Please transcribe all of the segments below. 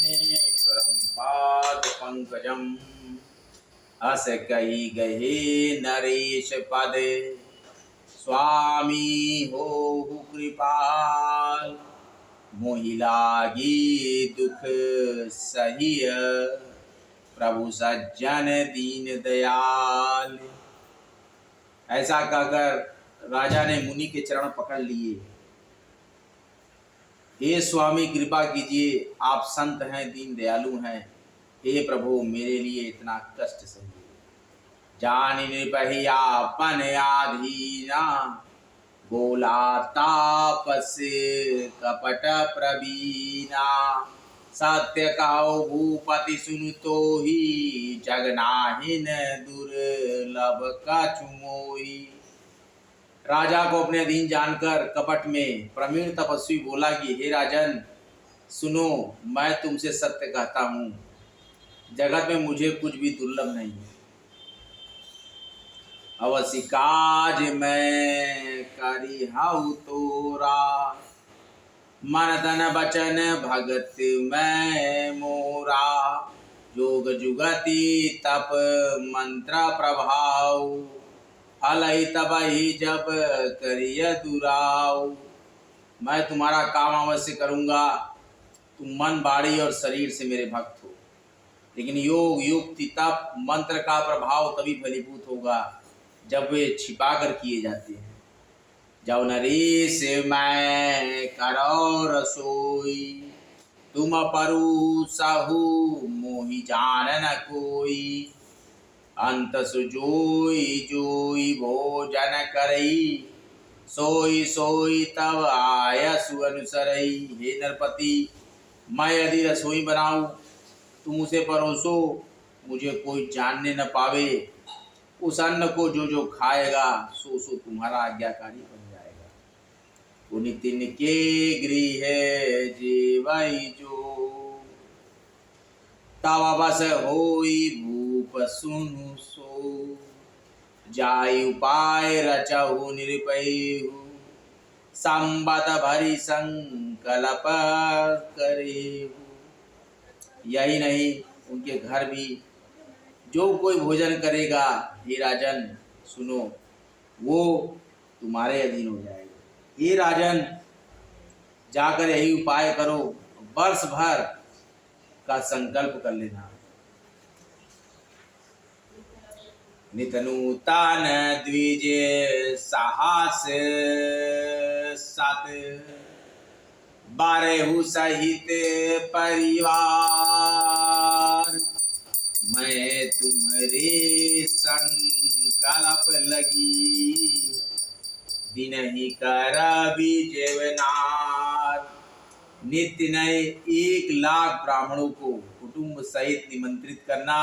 विघ्नेश्वरं पादपङ्कजम् अस कही गहे नरेश पद स्वामी हो कृपाल मोहि लागी दुख सहिय प्रभु सज्जन दीन दयाल। ऐसा कहकर राजा ने मुनि के चरण पकड़ लिए। हे स्वामी कृपा कीजिए, आप संत हैं, दीन दयालु हैं। हे प्रभु मेरे लिए इतना कष्ट सहिए। जानि निर्भय आपन आधीना बोला तापस कपट प्रवीणा। सत्य कहो भूपति सुन तो ही जगनाहिन दुर्लभ कछु मोही। राजा को अपने अधीन जानकर कपट में प्रवीण तपस्वी बोला कि हे राजन सुनो, मैं तुमसे सत्य कहता हूँ, जगत में मुझे कुछ भी दुर्लभ नहीं है। अवश्य काज मैं करिहउ तोरा, मन तन बचन भगत मैं मोरा। जोग जुगति तप मंत्र प्रभाव, फल ही तब ही जब करिय दुराव। मैं तुम्हारा काम अवश्य करूँगा, तुम मन बाड़ी और शरीर से मेरे भक्त हो, लेकिन योग युक्ति तप मंत्र का प्रभाव तभी फलीभूत होगा जब वे छिपा कर किए जाते हैं। जब नरेश मैं करो रसोई, तुम परुसहु मोहि जान न कोई। अंत सुजोई जोई भोजन करई, सोई सोई तब आयसु अनुसरई। हे नरपति, मैं यदि रसोई बनाऊं, तुम उसे परोसो, मुझे कोई जानने न पावे। उस अन्न को जो जो खाएगा सो सो तुम्हारा आज्ञाकारी बन जाएगा। पुनि तिनके गृह जेवई जो, तव बस होई भूप सुनु सो। जाई उपाय रचहु निरपयहु, संबत भरी संकल्प करेहु। यही नहीं, उनके घर भी जो कोई भोजन करेगा, हे राजन सुनो, वो तुम्हारे अधीन हो जाएगा। हे राजन जाकर यही उपाय करो, वर्ष भर का संकल्प कर लेना। नित नूतन द्विज साहस सत, बारहु सहित परिवार। मैं तुम्हारे संकल्प लगी, दिन ही कर विजयनार। नित्य नए 1,00,000 ब्राह्मणों को कुटुंब सहित निमंत्रित करना।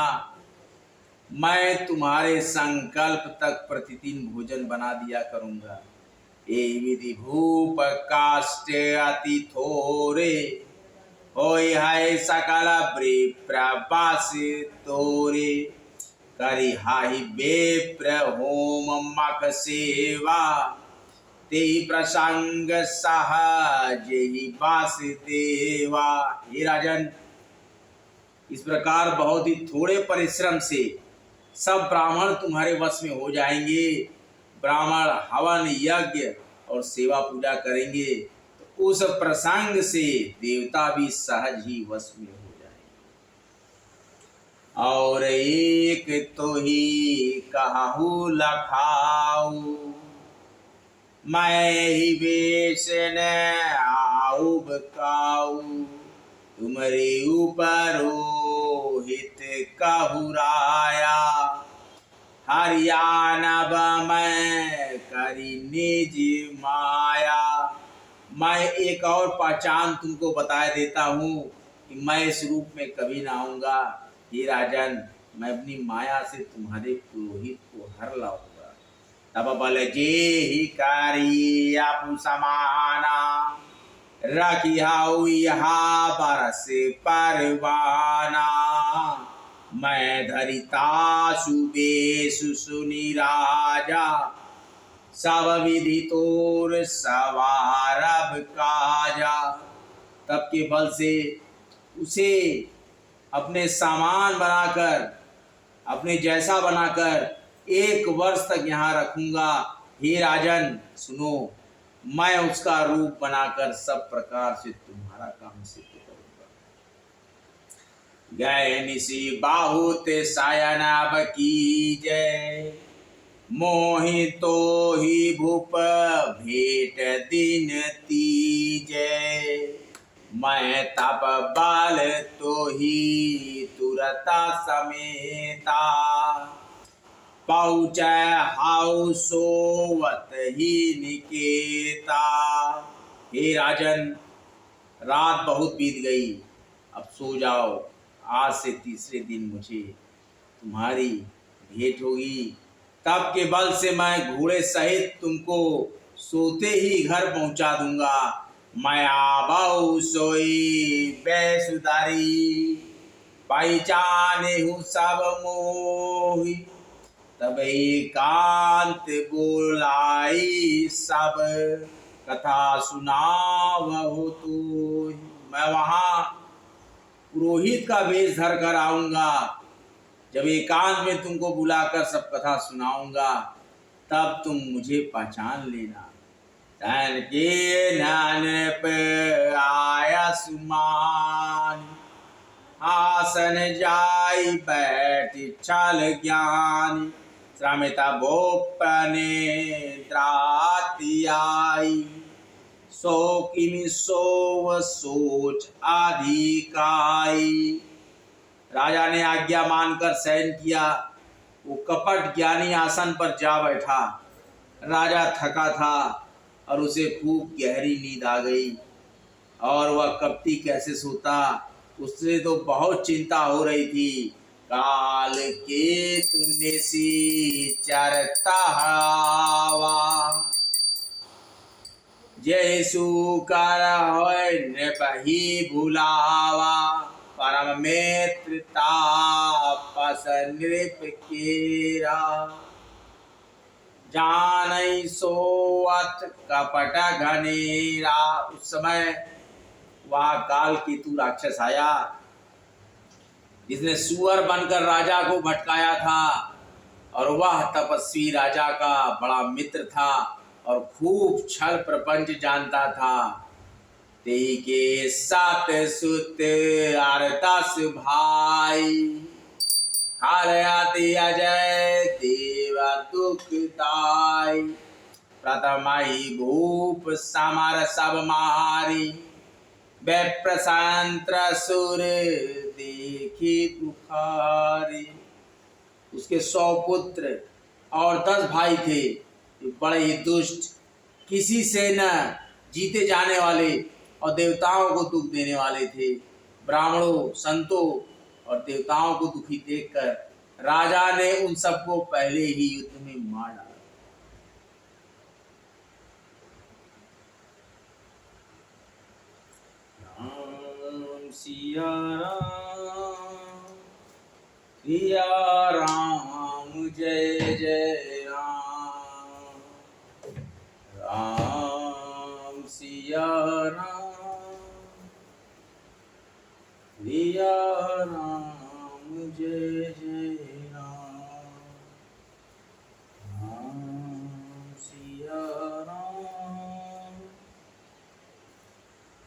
मैं तुम्हारे संकल्प तक प्रतिदिन भोजन बना दिया करूंगा। ये विधि भूप काष्ठ अति थोरे, होय है सकल विप्रवास तोरे। करि हाहि विप्र होम मख सेवा, ते प्रसंग सहज ही वासुदेवा। हे राजन, इस प्रकार बहुत ही थोड़े परिश्रम से सब ब्राह्मण तुम्हारे वश में हो जाएंगे। ब्राह्मण हवन यज्ञ और सेवा पूजा करेंगे तो उस प्रसंग से देवता भी सहज ही वश में हो जाएंगे। और एक तो ही कहु लखाऊ, मैं ही वेश न आऊ बकाऊ। तुम्हारे ऊपर हित कहूराया, हरियाणा मैं करी निज माया। मैं एक और पहचान तुमको बता देता हूँ कि मैं इस रूप में कभी ना आऊँगा। हे राजन, मैं अपनी माया से तुम्हारे पुरोहित को हर लाऊंगा। तब बल जे ही कारी आपु समाना, रखियाऊ यहाँ बरस परवाना। मैं धरिता सुबेशु सुनि राजा, सब विधि तोर सवारभ काजा। तब के बल से उसे अपने सामान बनाकर, अपने जैसा बनाकर 1 वर्ष तक यहाँ रखूंगा। हे राजन सुनो, मैं उसका रूप बनाकर सब प्रकार से तुम्हारा काम सिद्ध करूंगा। गए निसी बाहुत सायनाब कीजय, मोहि तो ही भूप भेंट दिन तीजय। मैं तप बाल तो ही तुरता समेता, पहुँचै हाउ सोवत ही निकेता। हे राजन, रात बहुत बीत गई, अब सो जाओ। आज से तीसरे दिन मुझे तुम्हारी भेंट होगी। तप के बल से मैं घोड़े सहित तुमको सोते ही घर पहुंचा दूंगा। मैं आबाऊ सोई बैसुदारी, पहचाने हूँ सब मोही। तब एकांत बोलाई सब, कथा सुनावहु तू। मैं वहाँ पुरोहित का वेश धर कर आऊँगा। जब एकांत में तुमको बुलाकर सब कथा सुनाऊंगा, तब तुम मुझे पहचान लेना। धन के नृप आया सुमान, आसन जाई बैठ छल ज्ञान। श्रमिता भोपने द्राति आई, सो किमि सोव सोच अधिकाई। राजा ने आज्ञा मानकर शयन किया। वो कपट ज्ञानी आसन पर जा बैठा। राजा थका था और उसे खूब गहरी नींद आ गई। और वह कपटी कैसे सोता, उससे तो बहुत चिंता हो रही थी। काल के तुन्ने सी चरता हवा, जैसु कर होय नृपहि भुलावा। परम मित्र तापस नृप केरा, जानई सोवत कपट घनेरा। उस समय वहाँ काल केतु राक्षस आया, जिसने सुअर बनकर राजा को भटकाया था। और वह तपस्वी राजा का बड़ा मित्र था और खूब छल प्रपंच जानता था। तेई के सात सुत आरदस भाई, हारयाति अजय देवा दुखदाई। प्रथमहि भूप समर सब मारी, बेप्रसंत्र सुर देखी दुखारी। उसके 100 पुत्र और 10 भाई थे, बड़े ही दुष्ट, किसी से न जीते जाने वाले और देवताओं को दुख देने वाले थे। ब्राह्मणों, संतों और देवताओं को दुखी देखकर राजा ने उन सबको पहले ही युद्ध में मार डाला। राम सिया राम, सिया राम जय जय राम। राम सिया राम, सिया राम जय जय राम। राम सिया राम,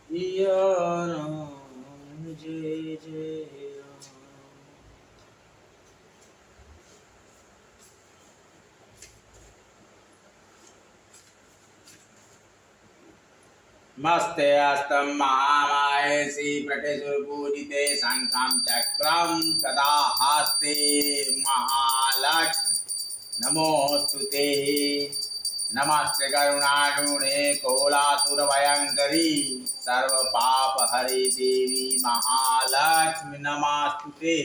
सिया राम जय जय राम। मस्ते अस्तम महामायसी प्रटेशुरपूजिते शंखं चक्रं कदा हस्ते महालक्ष्मी नमोस्तुते। नमस्ते करुणाणुणे कोलासुरभयंकरी, सर्वपापहरे देवी महालक्ष्मी नमोस्तुते।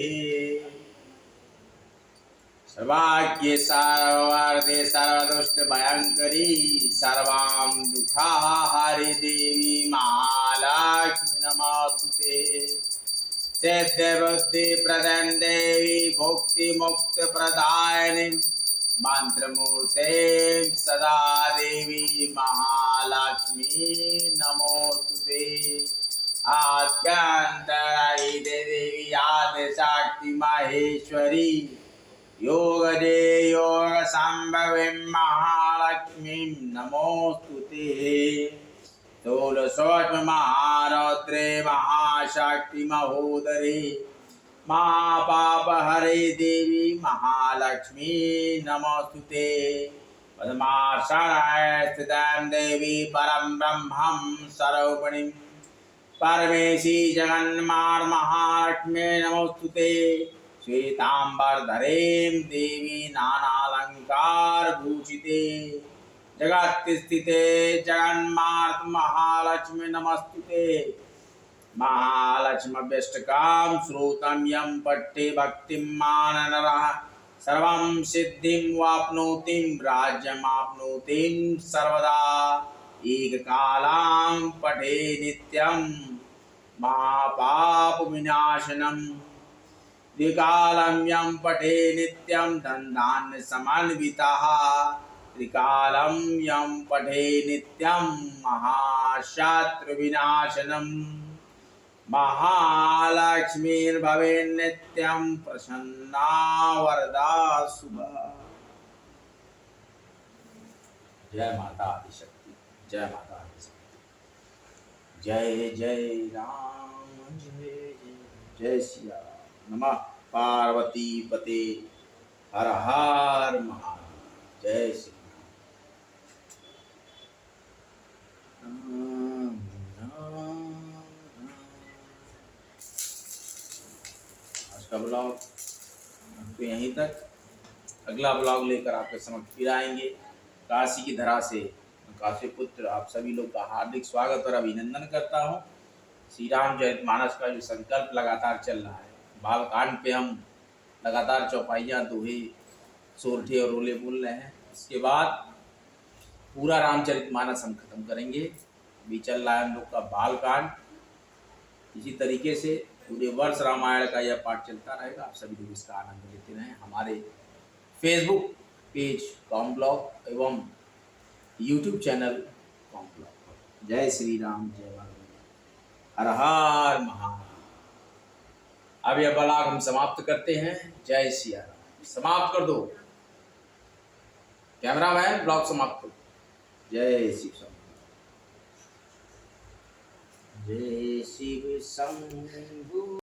सर्वाग्ये सर्ववर्धे सर्वदुष्ट भयंकरी, सर्वां दुःखाहारे देवी महालक्ष्मी नमोस्तुते। सिद्धिबुद्धि प्रदं देवी भुक्ति मुक्ति प्रदायिनी, मंत्रमूर्ते सदा देवी महालक्ष्मी नमोस्तुते। आद्यंतरायि देवी आदि शक्ति माहेश्वरी योगदे योग संभवीं महालक्ष्मीं नमोस्तुते षोडशोत्म महारौद्रे महाशक्ति महोदरे महापापहरे देवी महालक्ष्मी नमोस्तुते पद्मासनाय स्थितां देवी परं ब्रह्मं स्वरूपिणीं परमेशी जगन्माता महालक्ष्मी नमोस्तुते श्वेतांबरधरीं देवी नानालंकार भूषिते जगत् स्थिते जगन्माता महालक्ष्मी नमोस्तुते महालक्ष्म्यष्टकां श्रुतं यं पठ्ये भक्तिं माननरः सर्वं सिद्धिं वाप्नोति राज्यमाप्नोति सर्वदा एककालां पठे नित्यं महापापविनाशनं द्विकालं यं पठे नित्यं धनधान्य समन्वितः त्रिकालं यं पठे नित्यं महाशत्रुविनाशनं महालक्ष्मीर्भवेत् नित्यं प्रसन्ना वरदा शुभा। जय माता आदिशक्ति, जय माता आदिशक्ति। जय जय राम, जय जय सिया राम। नमः पार्वती पते, हर हर महादेव। जय श्री आज का ब्लॉग आपको यहीं तक। अगला ब्लॉग लेकर आपके समक्ष फिर आएंगे। काशी की धरा से काशी पुत्र आप सभी लोग का हार्दिक स्वागत और अभिनंदन करता हूँ। श्री रामचरितमानस का जो संकल्प लगातार चल रहा है, बालकांड पे हम लगातार चौपाइयाँ दोहे सोरठे और रोले बोल रहे हैं। इसके बाद पूरा रामचरितमानस हम खत्म करेंगे। अभी चल रहा है हम लोग का बालकांड। इसी तरीके से पूरे वर्ष रामायण का यह पाठ चलता रहेगा। आप सभी लोग इसका आनंद लेते रहें। हमारे फेसबुक पेज कॉम ब्लॉग एवं यूट्यूब चैनल कॉम ब्लॉग। जय श्री राम, जय भगवान, हर हर महादेव। अब यह ब्लॉग हम समाप्त करते हैं। जय सिया राम। समाप्त कर दो कैमरामैन, ब्लॉग समाप्त करो। जय शिव शंभू, जय शिव शंभू।